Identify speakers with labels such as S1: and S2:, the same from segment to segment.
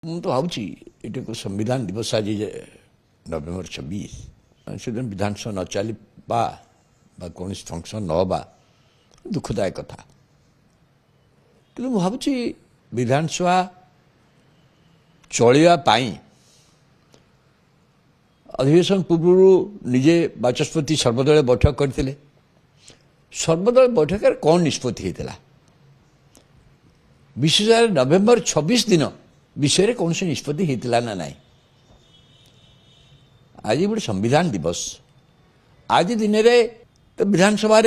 S1: ମୁଁ ତ ଭାବୁଛି ଏଠି ସମ୍ବିଧାନ ଦିବସ ଆଜି ନଭେମ୍ବର 26 ସେଦିନ ବିଧାନସଭା ନ ଚାଲିବା ବା କୌଣସି ଫଙ୍କସନ୍ ନ ହେବା ଦୁଃଖଦାୟକ କଥା। କିନ୍ତୁ ମୁଁ ଭାବୁଛି ବିଧାନସଭା ଚଳିବା ପାଇଁ ଅଧିବେଶନ ପୂର୍ବରୁ ନିଜେ ବାଚସ୍ପତି ସର୍ବଦଳୀୟ ବୈଠକ କରିଥିଲେ। ସର୍ବଦଳୀୟ ବୈଠକରେ କ'ଣ ନିଷ୍ପତ୍ତି ହୋଇଥିଲା? ବିଶେଷ ଭାବରେ ନଭେମ୍ବର 26 ଦିନ विषय कौन सी निष्पत्ति होता ना ना। आज गोटे संविधान दिवस आज दिन में तो विधानसभा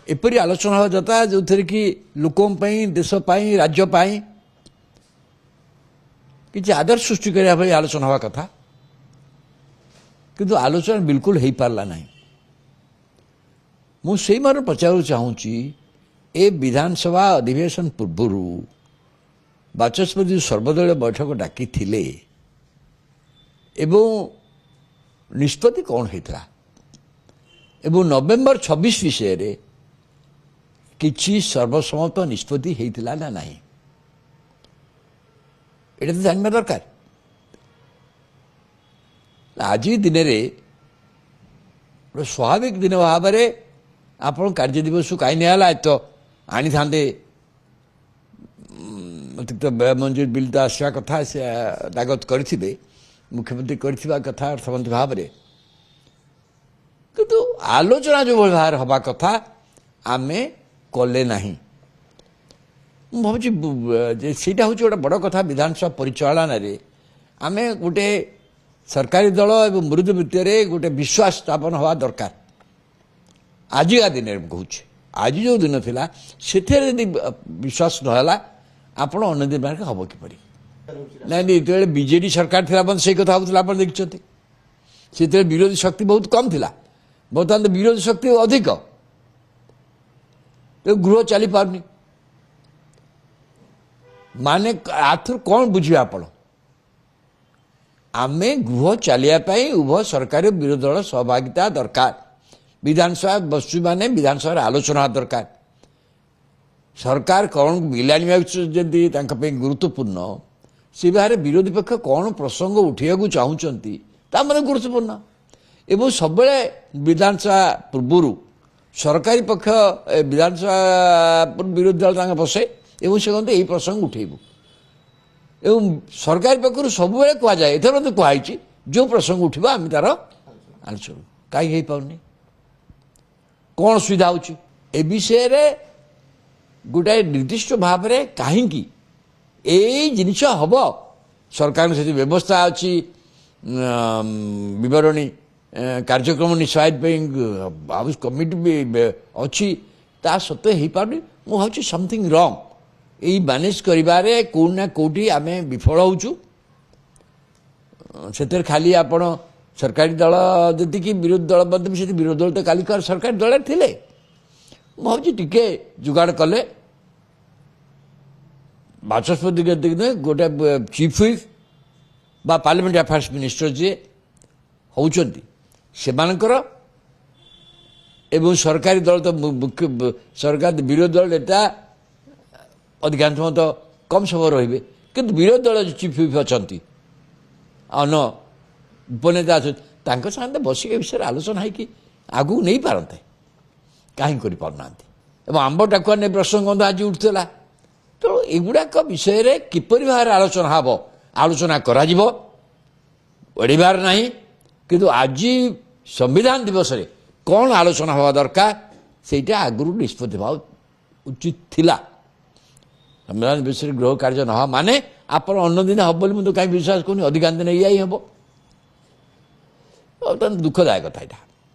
S1: एपरी आलोचना हो जाता जो थे कि लोकों देशपाई राज्यपाई कि आदर सृष्टि करने आलोचना हवा कथा किंतु आलोचना बिल्कुल हो पारला ना। मुझे मार पचार चाहूँगी ए विधानसभा अधिवेशन पूर्वर बाचस्पति सर्वदलीय बैठक डाकी निष्पत्ति कौन होता एवं नवेम्बर 26 विषय रे किछि सर्वसम्मत निष्पत्ति होता ना नहीं ये तो जानवा दरकार। आज दिन में स्वाभाविक दिन भाव में आप कार्य दिवस कहीं नहीं तो आनी था अतिरिक्त व्यय मंजूर बिल तो आसवा कथा से दागत करेंगे मुख्यमंत्री करथिबा कथा अर्थमंत्री भाव में किंतु आलोचना जो व्यवहार हवा कथा आमे कले नहीं। भावी सीटा हूँ गोटे बड़ कथा विधानसभा परिचालन आमे गोटे सरकारी दल एवं मृद भितर गोटे विश्वास स्थापन हवा दरकार। आजिका दिन में कहूँ आज जो दिन थिला सेठे यदि विश्वास नहला आपण अन्य दिन बार हम किपरि नहीं जो बीजेडी सरकार थी से कथा होता देखते से विरोधी शक्ति बहुत कम थिला बर्तमान विरोधी शक्ति अधिक तो गृह चली पारनी माने आथर कौन बुझे आपण आमे गृह चलियापाई उभय सरकार विरोधी दल सहभागिता दरकार विधानसभा बसु माने विधानसभा आलोचना दरकार सरकार कौन मिलानी जदि गुरुत्वपूर्ण से बारे विरोधी पक्ष कौन प्रसंग उठा चाहूँगी मैंने गुरुत्वपूर्ण एवं सब विधानसभा पूर्वर सरकारी पक्ष विधानसभा विरोधी दल बसे एवं से कहते यही प्रसंग उठेबू एवं सरकारी पक्ष सब कहुए एथर मत कहुई जो प्रसंग उठा आम तार आलोचना कहीं पानी कौन सुविधा हो विषय गोटाए निर्दिष्ट भाव में कहीं जिनस हम सरकार से व्यवस्था अच्छी बरणी कार्यक्रम निष्पादित हाउस कमिटी भी अच्छी ता सत्वे हो पारे मुझे समथिंग रंग यही मैनेज करिबारे कौटना कौटी आम विफल होचु से खाली आपण सरकारी दल जी विरोधी दल विरोधी दल तो काली सरकारी दल थे मुझे टिके जुगाड़ कले बाचस्पति गोटे चीफ व्हिप बा पार्लियामेंट अफेयर्स मिनिस्टर जी होउचंती सेमानकर एवं सरकारी दल तो मुख्य सरकार विरोधी दल एटा अधिकांश मत कम समय रहिबे किंतु विरोधी दल चीफ व्हिप अछंती अन उपनेता अच्छा साथ बसिक विषय आलोचना है कि आगू नहीं पारते कहीं करना आंब टाकुआ ने प्रसंग आज उठला तो युवाक विषय किपर भाव आलोचना हम आलोचना करबार ना किंतु आज संविधान दिवस रे कौन आलोचना हवा दरकार से आगु निष्पत्ति भाव उचित थिला। संविधान दिवस गृह कार्य न माने आप अन्न दिन हम बोली मुझे कहीं विश्वास करूँ अधिकांश दिन यही हम दुखदायक कथा यहाँ।